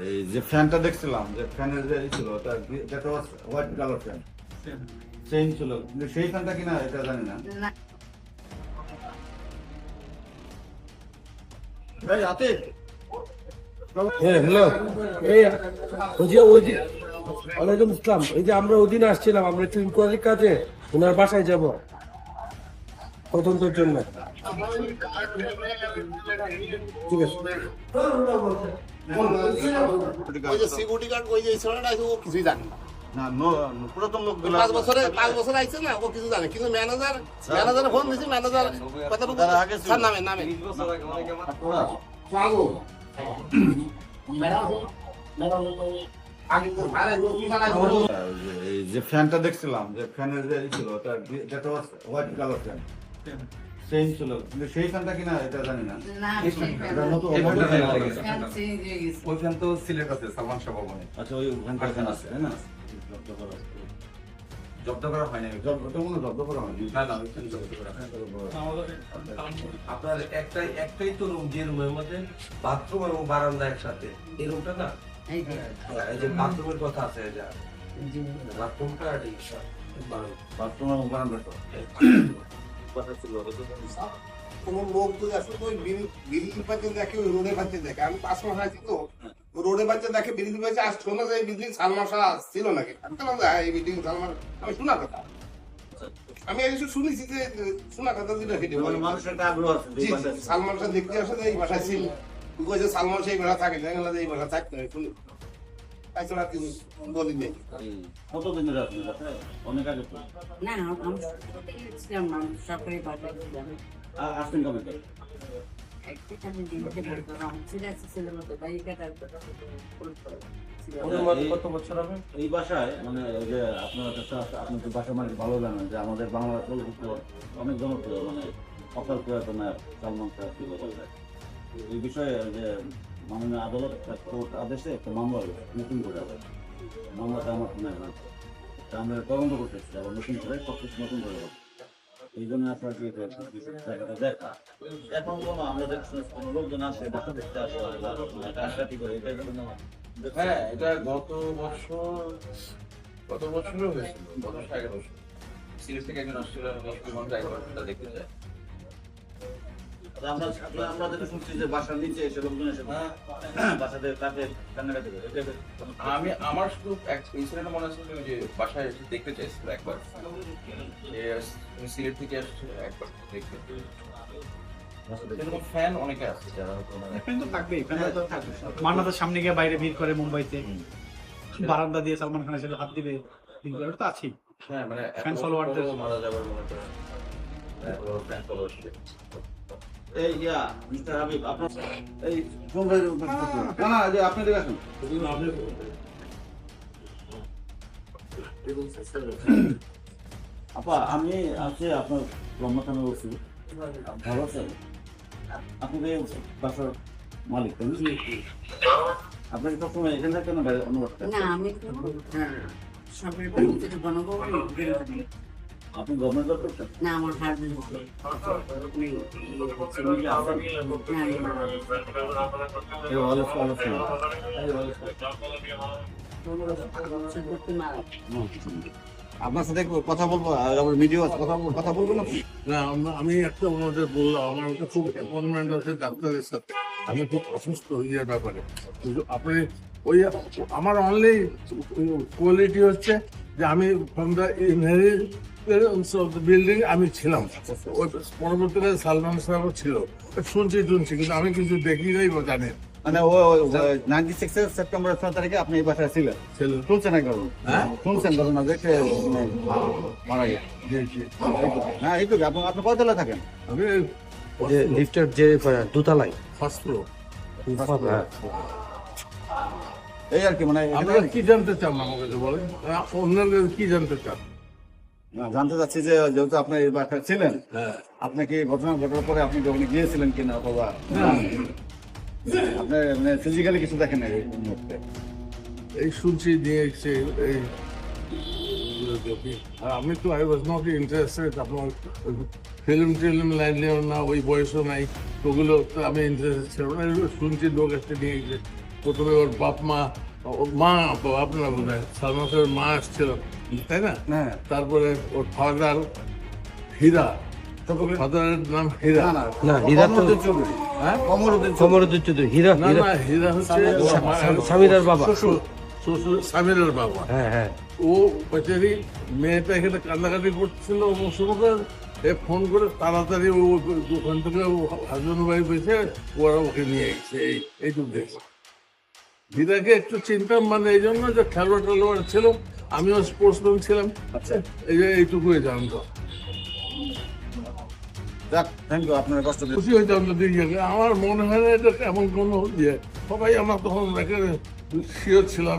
এই যে ফ্যানটা দেখছিলাম, যে ফ্যানের যে ছিল ওটা যেটা হোয়াইট কালার ফ্যান চেইন ছিল, কিন্তু সেই ফ্যানটা কিনা এটা জানি না। ভাই হাতে হ্যাঁ হ্যালো, এই ওয়ালাইকুম আসসালাম। এই যে আমরা ওদিন আসছিলাম, আমরা একটু ইনকোয়ারির কাজে ওনার বাসায় যাব তদন্তের জন্য। ঠিক আছে। ওই যে সিকিউরিটি গার্ড ওই যে ছেলেটা আছে, ও কিছুই জানে না। না, পুরাতন লোকগুলো 5 বছর আইছে না, ও কিছু জানে, কিন্তু ম্যানেজার ফোন দিছি, ম্যানেজার কথা বলতে স্যার নামে এই যে ফ্যানটা দেখছিলাম, যে ফ্যানের যে ছিল ওটা যেটা হোয়াইট কালার ফ্যান চেইন ছিল, কিন্তু সেই ফ্যানটা কিনা এটা জানি না। এটা নতুন ওই ফ্যান তো সিলেট আছে সালমান শাহ ভবনে। আচ্ছা, ওই ফ্যানটা এখানে আছে, তাই না? জব্দ করা হয় না। ওটা মনে হয় জব্দ করা হয়নি। না না, ওই ফ্যান জব্দ করা হয় না। আপনার একটাই তো রুম, যে রুমের মধ্যে বাথরুম এবং বারান্দা একসাথে, এই রুমটা না, এই যে বাথরুমের কথা আছে, যা বাথরুমটা আর এই বাথরুম এবং বারান্দা কথা ছিল। কোনো লোক যদি আসলে ওই বিল্ডিং পাচ্ছে দেখে, ওই রোডে পাচ্ছে দেখে। আমি 5 মাস আছি তো, রোডে পাচ্ছে দেখে, বিল্ডিং পাচ্ছে আসছে না, যে এই বিল্ডিং সালমান শাহ ছিল নাকি। আমি বললাম যে হ্যাঁ, এই বিল্ডিং সালমান, আমি শোনা কথা, আমি এই শুনেছি যে শোনা কথা যেটা সেটা বলে। মানুষের একটা আগ্রহ আছে যে জি, সালমান শাহ দেখতে আসে যে এই বাসায় ছিল, ওই যে সালমান শাহ এই বাসা থাকে, দেখলাম যে এই বাসা থাকতে হয়, শুনি তাই ছাড়া আর কিছু বলি নেই। কতদিন ধরে আপনি বাসায়? অনেক আগে তো না, আমি ছিলাম না, সরকারি বাজার ছিলাম। আসতেন কবে থেকে? একদিন আমি দিনতে বলতো না, ছেলের মতো বাইক কাটার কত বছর হবে এই বাসায়, মানে ওই যে আপনার কাছে আপনি তো বাসা মালিক ভালো জানেন যে আমাদের বাংলা চলচ্চিত্র অনেক জনপ্রিয়, মানে অকাল প্রয়াত নায়ক সালমান শাহ ছিল বাসায়। এই বিষয়ে যে মাননীয় আদালত কোর্ট আদেশে একটা মামলা হলো, নতুন করে আবার মামলাটা আমার শোনা না, আমরা তদন্ত করতেছি, আবার নতুন করে সবকিছু নতুন করে হবে। এই জন্য আপনার কি জায়গাটা দেখা এখন কোনো আমাদের কোনো লোকজন আসে বাসা দেখতে আসে কাজটাটি করে এটার জন্য। হ্যাঁ, এটা গত বছরও হয়েছিল, গত 11 বছর সিরিজ থেকে একজন আসছিল, দেখতে যায়। আমরা যেটা শুনছি যে বাসার নিচে এসে লোকজন এসে বাসাদের কাছে কান্নাকাটি করে, আমার শুধু ইনসিডেন্ট মনে আছে, যে বাসায় এসে দেখতে চাইছিল একবার, সিলেট থেকে আসছে একবার দেখতে। এরকম ফ্যান অনেকে আছে যারা তো থাকবেই, মান্নাতের সামনে গিয়ে বাইরে ভিড় করে মুম্বাইতে, বারান্দা দিয়ে সালমান খানের সাথে হাত দিবে, ভিড় করে, ওটা তো আছেই। হ্যাঁ, মানে ফ্যান ফলোয়ারদের মারা যাবার মনে করে ফ্যান ফলোয়ার। এই মিস্টার হাবিব আপনার এই না না যে আপনি দেখে আসুন। আপা, আমি আছি আপনার লম্বা খানে বলছি, ভালো আছেন? আপনি তো বাসার মালিক, তাই না? আপনাকে সবসময় এখানে থাকতেন না বাইরে অনুবাদ? না, আমি তো সরকারি বাড়িতে গণভবন, আপনি গভর্নমেন্ট জব করতেন? না, আমার হাজবেন্ড আপনার সাথে কথা বলবো, ভিডিও আছে, কথা বলবো না? না, আমি একটা ওনাদের বললাম, আমার একটা খুব অ্যাপয়েন্টমেন্ট আছে ডাক্তারের সাথে, আমি খুব অসুস্থ হয়ে যাওয়ার ব্যাপারে। কিন্তু আপনি ওই আমার অনলি কোয়ালিটি হচ্ছে যে আমি ফ্রম দ্য বিল্ডিং আমি ছিলাম, ওই পরবর্তীকালে সালমান সাহেবও ছিল, শুনছি কিন্তু আমি কিছু দেখি নাই বা জানি না। মানে ও 96 সেপ্টেম্বর 6 তারিখে আপনি এই বাসায় ছিলেন? শুনছেন না ঘটনা? হ্যাঁ, শুনছেন ঘটনা যে মারা গেছে? হ্যাঁ, এইটুকু। আপনি কয়তলা থাকেন? আমি লিফটের যে দোতলায় ফার্স্ট ফ্লোর। এই আর কি, মানে আপনারা কি জানতে চান আমার কাছে বলেন, অন্যের কাছে কি জানতে চান? জানতে চাচ্ছি যে যেহেতু আপনি এই বাসায় ছিলেন, হ্যাঁ, আপনি কি ঘটনা ঘটার পরে আপনি যখন গিয়েছিলেন কিনা, অথবা আপনি মানে ফিজিক্যালি কিছু দেখেন এই মুহূর্তে? এই শুনছি নিয়ে এসছে এই, আর আমি তো আই ওয়াজ নট ইন্টারেস্টেড। আপনার ফিল্ম লাইন না, ওই বয়সও নাই, ওগুলো তো আমি ইন্টারেস্টেড ছিলাম না। শুনছি লোক একটা নিয়ে গেছে, প্রথমে ওর বাপ মা, ওর মা, বাপ না বোধ হয়, সালমান খানের মা আসছিল, তাই না? তারপরে ওর ফাদার হীরা, ফাদারের নাম হীরা। না হীরা তো হ্যাঁ? কমরুদ্দিন চৌধুরী, হীরা না না, হীরা হচ্ছে সামিরার বাবা। শ্বশুর সামিরের বাবা। হ্যাঁ হ্যাঁ ও বেচারি মেয়েটা এখানে কান্নাকাটি করছিল মুসলমান, ফোন করে তাড়াতাড়ি ও ওখান থেকে হাজবেন্ড ওয়াইফ এসে ওরা ওকে নিয়ে গেছে। এইটুকু দেখছে। হীরাকে একটু চিনতাম, মানে এই জন্য যে খেলোয়াড় ছিল, আমিও স্পোর্টসম্যান ছিলাম, আচ্ছা এই যে এইটুকুই জানতো। যাক, থ্যাংক ইউ, আপনার কষ্ট দিয়ে। খুশি হইতাম যদি আমার মনে হয় না এটা এমন কোনো ইয়ে, সবাই আমার তখন দেখে শিওর ছিলাম,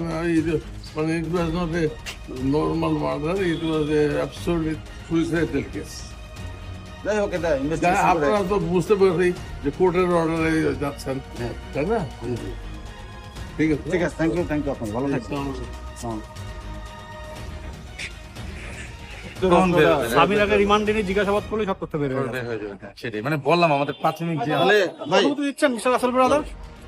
মানে it was not a normal murder, it was a absolutely suicidal case. যাই হোক, এটা ইনভেস্টিগেশন করে আপনারা তো বুঝতে পারছি যে কোর্টের অর্ডারে যাচ্ছেন, তাই না? ঠিক আছে, ঠিক আছে, থ্যাংক ইউ, আপনার ভালো থাকবেন। সামিরাকে রিমান্ডে নিয়ে জিজ্ঞাসাবাদ করলে সব তথ্য বের হয়ে যাবে। সেটাই মানে বললাম আমাদের প্রাথমিক যে তাহলে ভাই, অনুমতি দিচ্ছেন mister Russell brother?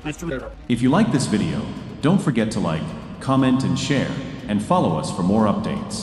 Nice to meet you. If you like this video, don't forget to like, comment, and share, and follow us for more updates.